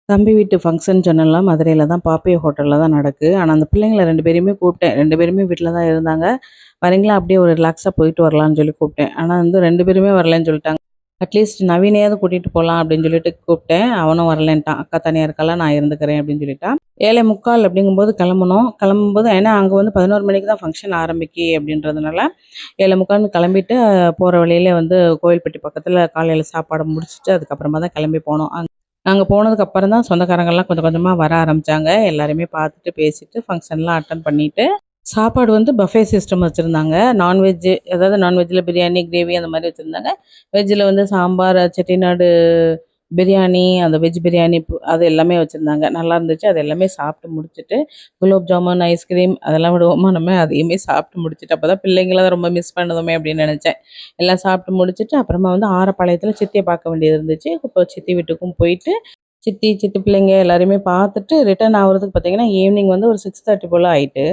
தம்பி வீட்டு ஃபங்ஷன் சொன்னேன்ல, மதுரையில தான் பாப்பையா ஹோட்டல்ல தான் நடக்கு. ஆனா, அந்த பிள்ளைங்கள 2 பேரையுமே கூப்பிட்டேன். 2 பேருமே வீட்ல தான் இருந்தாங்க. வரீங்களா? அப்படியே ஒரு ரிலாக்ஸா போயிட்டு வரலான்னு சொல்லி கூப்பிட்டேன். ஆனா வந்து 2 பேருமே வரலன்னு சொல்லிட்டாங்க. அட்லீஸ்ட் நவீனையாவது கூட்டிட்டு போலாம் அப்படின்னு சொல்லிட்டு கூப்பிட்டேன். அவனும் வரலன்ட்டான். அக்கா தனியா இருக்காளா, நான் இருந்துக்கிறேன் அப்படின்னு சொல்லிட்டான். 7:45 அப்படிங்கும்போது கிளம்பணும். கிளம்பும்போது ஏன்னா அங்க வந்து 11 மணிக்கு தான் ஃபங்ஷன் ஆரம்பிக்கு அப்படின்றதுனால 7:45ன்னு கிளம்பிட்டு போற வழியில வந்து கோவில்பட்டி பக்கத்துல காலையில சாப்பாட முடிச்சுட்டு அதுக்கப்புறமா தான் கிளம்பி போனோம். நாங்க போனதுக்கு அப்புறம் தான் சொந்தக்காரங்கலாம் கொஞ்சம் கொஞ்சமா வர ஆரம்பிச்சாங்க. எல்லாரையுமே பார்த்துட்டு, பேசிட்டு, ஃபங்ஷன்லாம் அட்டெண்ட் பண்ணிட்டு, சாப்பாடு வந்து பஃபே சிஸ்டம் வச்சிருந்தாங்க. நான்வெஜ் அதாவது நான்வெஜ்ல பிரியாணி, கிரேவி அந்த மாரி வச்சிருந்தாங்க. வெஜ்ல வந்து சாம்பார், செட்டிநாடு பிரியாணி, அந்த வெஜ் பிரியாணி அது எல்லாமே வச்சிருந்தாங்க. நல்லா இருந்துச்சு. அது எல்லாமே சாப்பிட்டு முடிச்சுட்டு, குலோப் ஜாமுன், ஐஸ்கிரீம் அதெல்லாம் விடுவோமா நம்ம, அதையுமே சாப்பிட்டு முடிச்சுட்டு, அப்பதான் பிள்ளைங்கள தான் ரொம்ப மிஸ் பண்ணுதுமே அப்படின்னு நெனச்சேன். எல்லாம் சாப்பிட்டு முடிச்சுட்டு, அப்புறமா வந்து ஆரப்பாளையத்தில சித்திய பார்க்க வேண்டியது இருந்துச்சு. இப்போ சித்தி வீட்டுக்கும் போயிட்டு, சித்தி பிள்ளைங்க எல்லாரையுமே பார்த்துட்டு ரிட்டர்ன் ஆகுறதுக்கு பார்த்தீங்கன்னா, ஈவினிங் வந்து ஒரு 6:30 போல ஆயிட்டு.